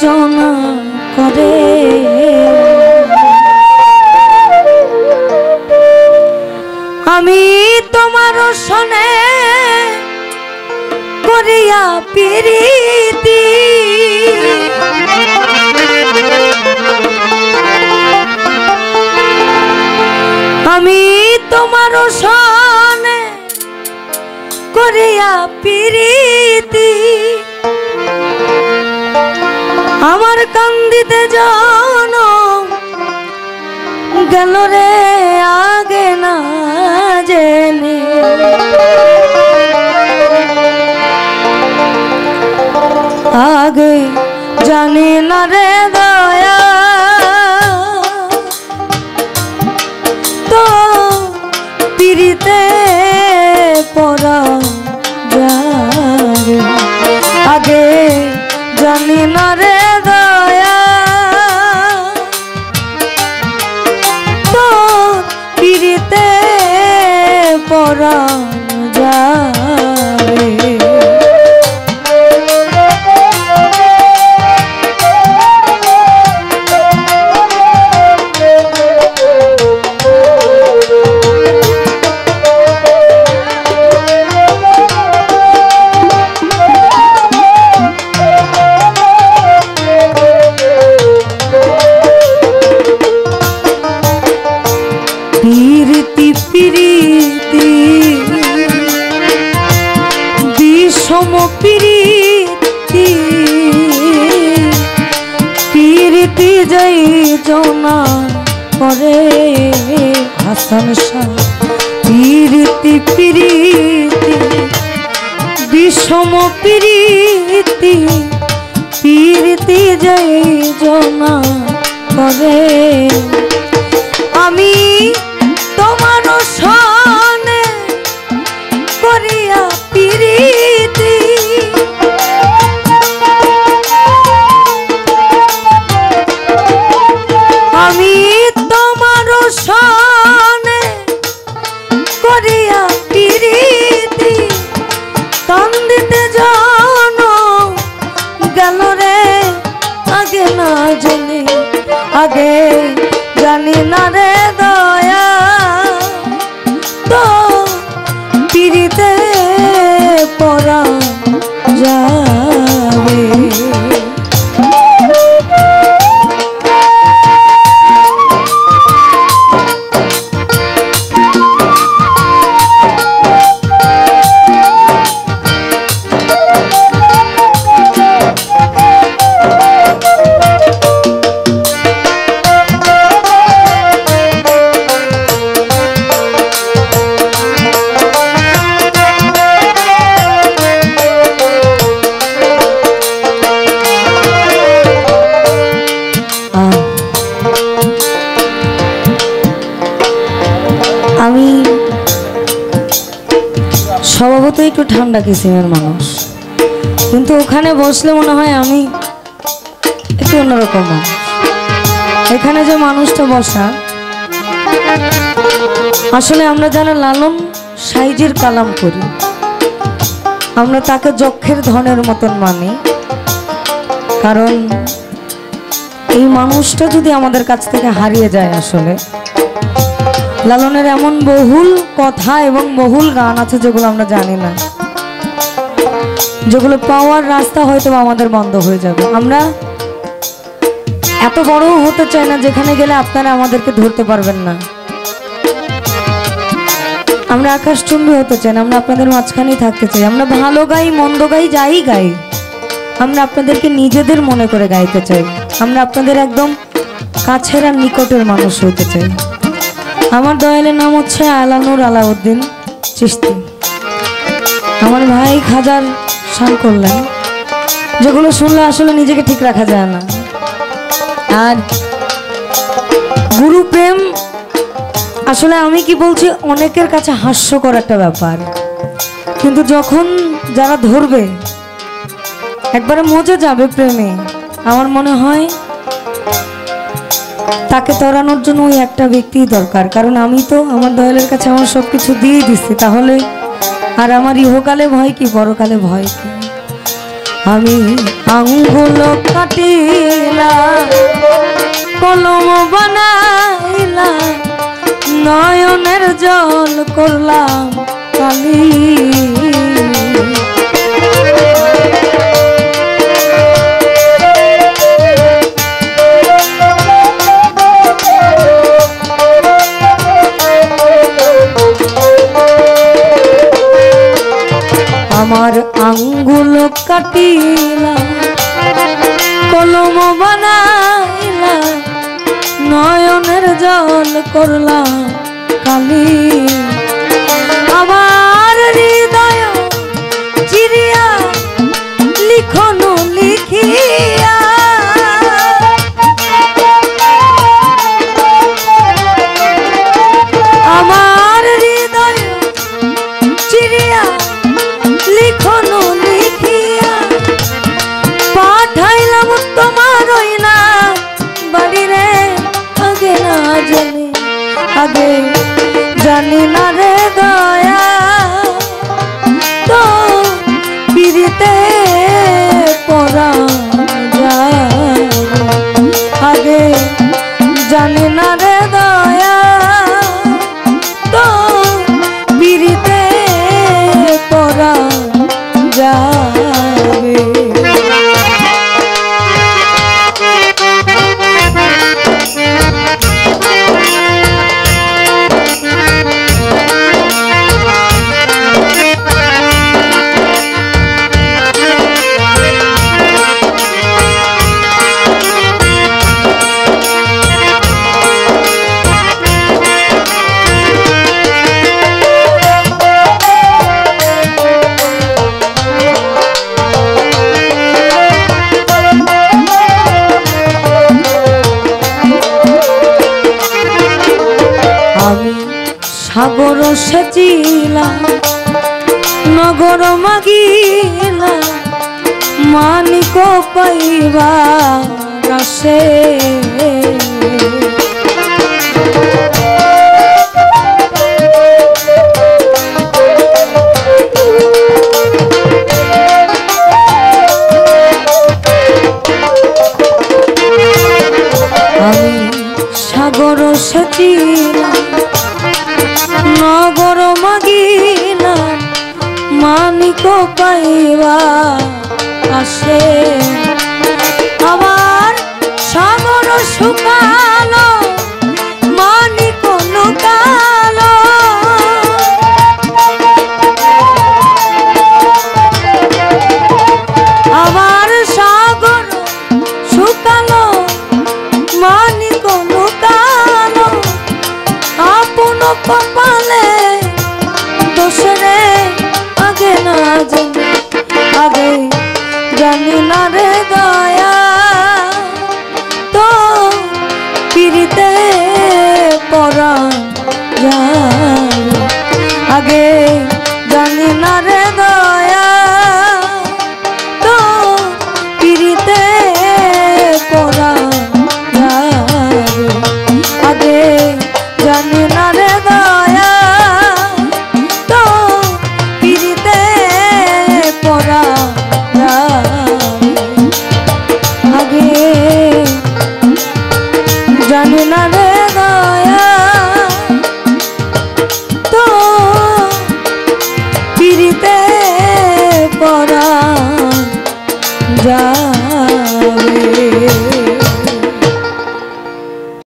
যোজনা করে আমি তোমার সনে করিয়া প্রীতি আমি তোমার সনে করিয়া প্রীতি আমার কান্দিতে জনম গেল রে আগে না জেনে আগে জানি না রে দয়া তো পিরিতে পড়া যাবে আগে জানি না রে দয়া তো পিরিতে পড়া যাবে প্রীতি প্রীতি বিষম প্রীতি প্রীতি যাই জনা করে হাসান শাহ প্রীতি প্রীতি বিষম প্রীতি প্রীতি যাই জনা করে আমি তোমার সনে করিয়া প্রীতি আমি তোমার সনে করিয়া প্রীতি কান্দিতে জনম গেল রে আগে না জানি আগে জানি না রে দয়া তো পিরিতে পড়া যাবে আমি স্বভাবত একটু ঠান্ডা কিসিমের মানুষ, কিন্তু ওখানে বসলে মনে হয় আমি একটু অন্যরকম মানুষ। এখানে যে মানুষটা বসা, আসলে আমরা যারা লালন সাইজের কালাম করি, আমরা তাকে যক্ষের ধনের মতন মানি। কারণ এই মানুষটা যদি আমাদের কাছ থেকে হারিয়ে যায়, আসলে লালনের এমন বহুল কথা এবং বহুল গান আছে যেগুলো আমরা জানি না, যেগুলো পাওয়ার রাস্তা হয়তো আমাদের বন্ধ হয়ে যাবে। আমরা এত বড় হতে চাই না যেখানে গেলে আপনারা আমাদেরকে ধরতে পারবেন না। আমরা আকাশচুম্বী হতে চাই না, আমরা আপনাদের মাঝখানেই থাকতে চাই। আমরা ভালো গাই মন্দ গাই যাই গাই, আমরা আপনাদেরকে নিজেদের মনে করে গাইতে চাই। আমরা আপনাদের একদম কাছের আর নিকটের মানুষ হইতে চাই। আমার দয়ালের নাম হচ্ছে আলানুর আলাউদ্দিন চিশতি। আমার ভাই খাজার শান করলেন, যেগুলো শুনলে আসলে নিজেকে ঠিক রাখা যায় না। আর গুরু প্রেম আসলে আমি কি বলছি, অনেকের কাছে হাস্যকর একটা ব্যাপার, কিন্তু যখন যারা ধরবে একবারে মজে যাবে প্রেমে, আমার মনে হয় তাকে তরানোর জন্য ওই একটা ব্যক্তি দরকার। কারণ আমি তো আমার দয়ালের কাছে আমার সবকিছু দিয়ে দিচ্ছি, তাহলে আর আমার ইহকালে ভয় কি পরকালে ভয় কি। আমি আঙ্গুল কাটিলাম কলম বানাইলাম নয়নের জল করলাম কালি আমার আঙ্গুল কাটিলাম কলম বানাইলাম নয়নের জল করলাম কালি আমার হৃদয় চিরিয়া লিখন লিখিয়া আমার হৃদয় চিরিয়া লিখন লিখিয়া পাঠাইলাম তোমার না বাড়িরে আগে না জানি আগে জানি না রে দয়া তো পিড়িতে পড়া যায় আগে জানি না রে দয়া তো পিড়িতে পড়া যাবে সাগর সেচিলাম নগর মাগিলাম মানিক পাইবা রাশে আমি সাগর সেচিলাম নগর মাগিলাম মানিক পাইবা আসে আমার সাগর শুকালো মানিক লুকালো আমার সাগর শুকালো মানিক লুকালো আপন কপালে দোষরে আগে না জানি আগে জানি না রে দয়া তো পিড়িতে পড়া যায় আগে জানি না রে দয়া তো পিড়িতে পড়া যায় আগে জানি না রে দয়া তো পিড়িতে পড়া আগে জানি না রে দয়া তো পিড়িতে পড়া যায়।